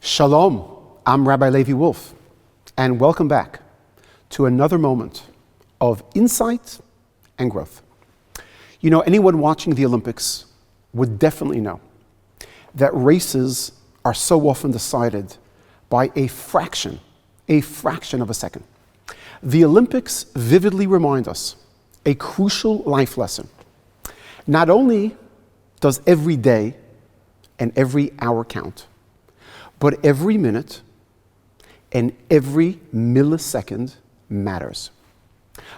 Shalom, I'm Rabbi Levi Wolff, and welcome back to another moment of insight and growth. You know, anyone watching the Olympics would definitely know that races are so often decided by a fraction of a second. The Olympics vividly remind us a crucial life lesson. Not only does every day and every hour count, but every minute and every millisecond matters.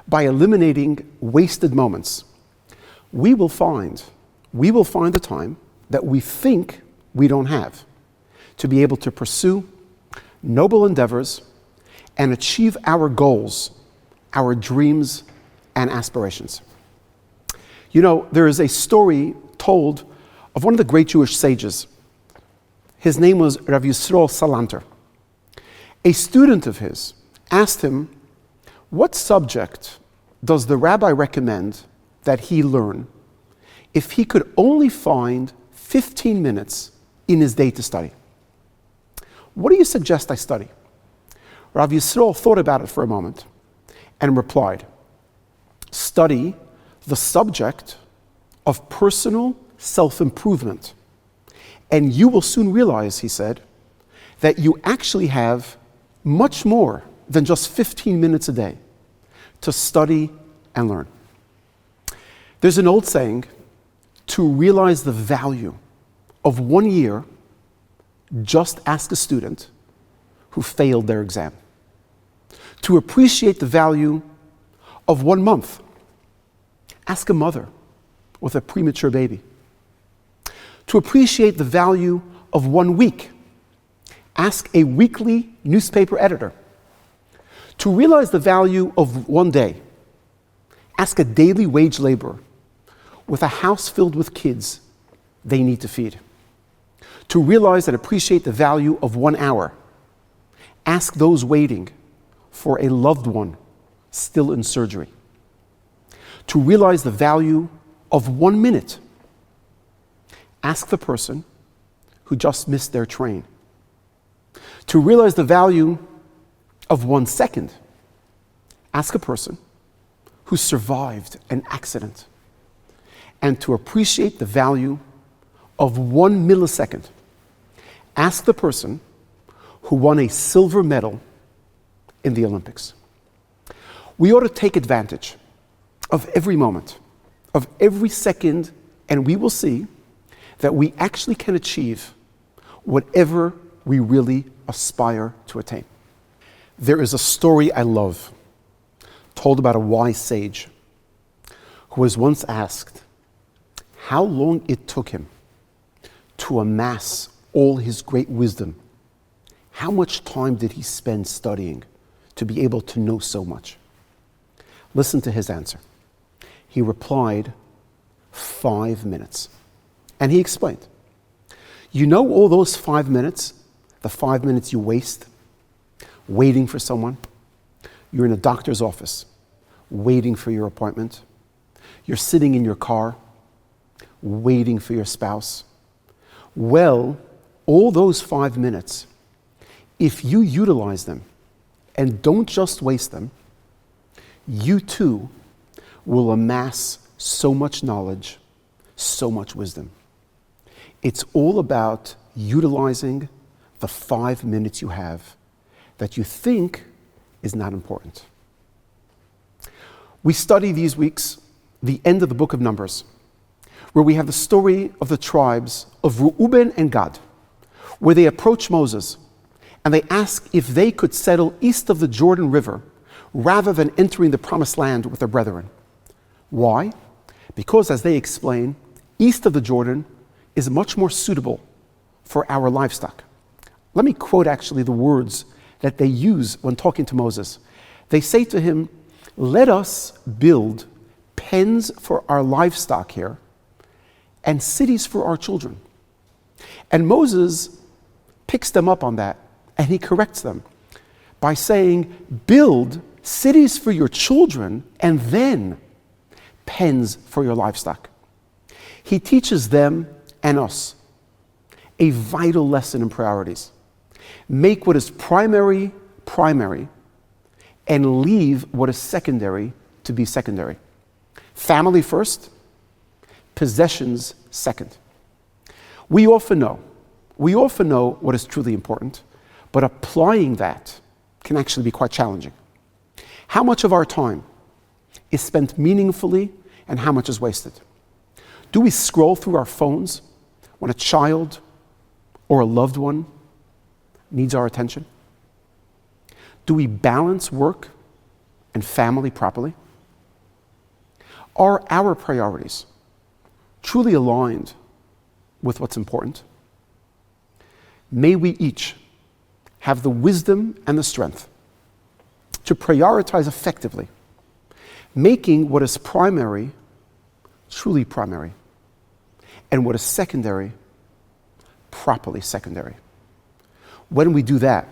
By eliminating wasted moments, we will find the time that we think we don't have to be able to pursue noble endeavors and achieve our goals, our dreams, and aspirations. You know, there is a story told of one of the great Jewish sages. His name was Rav Yisrael Salanter. A student of his asked him, what subject does the rabbi recommend that he learn if he could only find 15 minutes in his day to study? What do you suggest I study? Rav Yisrael thought about it for a moment and replied, study the subject of personal self-improvement. And you will soon realize, he said, that you actually have much more than just 15 minutes a day to study and learn. There's an old saying, to realize the value of 1 year, just ask a student who failed their exam. To appreciate the value of 1 month, ask a mother with a premature baby. To appreciate the value of 1 week, ask a weekly newspaper editor. To realize the value of 1 day, ask a daily wage laborer with a house filled with kids they need to feed. To realize and appreciate the value of 1 hour, ask those waiting for a loved one still in surgery. To realize the value of 1 minute, ask the person who just missed their train. To realize the value of 1 second, ask a person who survived an accident. And to appreciate the value of 1 millisecond, ask the person who won a silver medal in the Olympics. We ought to take advantage of every moment, of every second, and we will see that we actually can achieve whatever we really aspire to attain. There is a story I love, told about a wise sage who was once asked how long it took him to amass all his great wisdom. How much time did he spend studying to be able to know so much? Listen to his answer. He replied, 5 minutes. And he explained, you know all those 5 minutes, the 5 minutes you waste waiting for someone? You're in a doctor's office, waiting for your appointment. You're sitting in your car, waiting for your spouse. Well, all those 5 minutes, if you utilize them and don't just waste them, you too will amass so much knowledge, so much wisdom. It's all about utilizing the 5 minutes you have that you think is not important. We study these weeks the end of the book of Numbers, where we have the story of the tribes of Reuben and Gad, where they approach Moses and they ask if they could settle east of the Jordan River rather than entering the promised land with their brethren. Why? Because, as they explain, east of the Jordan is much more suitable for our livestock. Let me quote actually the words that they use when talking to Moses. They say to him, let us build pens for our livestock here and cities for our children. And Moses picks them up on that and he corrects them by saying, build cities for your children and then pens for your livestock. He teaches them and us a vital lesson in priorities. Make what is primary, primary, and leave what is secondary to be secondary. Family first, possessions second. We often know what is truly important, but applying that can actually be quite challenging. How much of our time is spent meaningfully and how much is wasted? Do we scroll through our phones when a child or a loved one needs our attention? Do we balance work and family properly? Are our priorities truly aligned with what's important? May we each have the wisdom and the strength to prioritize effectively, making what is primary truly primary, and what is secondary properly secondary. When we do that,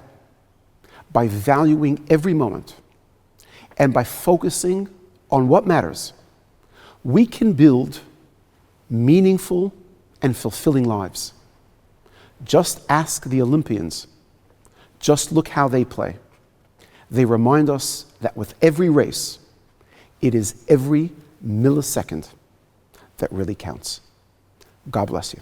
by valuing every moment and by focusing on what matters, we can build meaningful and fulfilling lives. Just ask the Olympians. Just look how they play. They remind us that with every race, it is every millisecond that really counts. God bless you.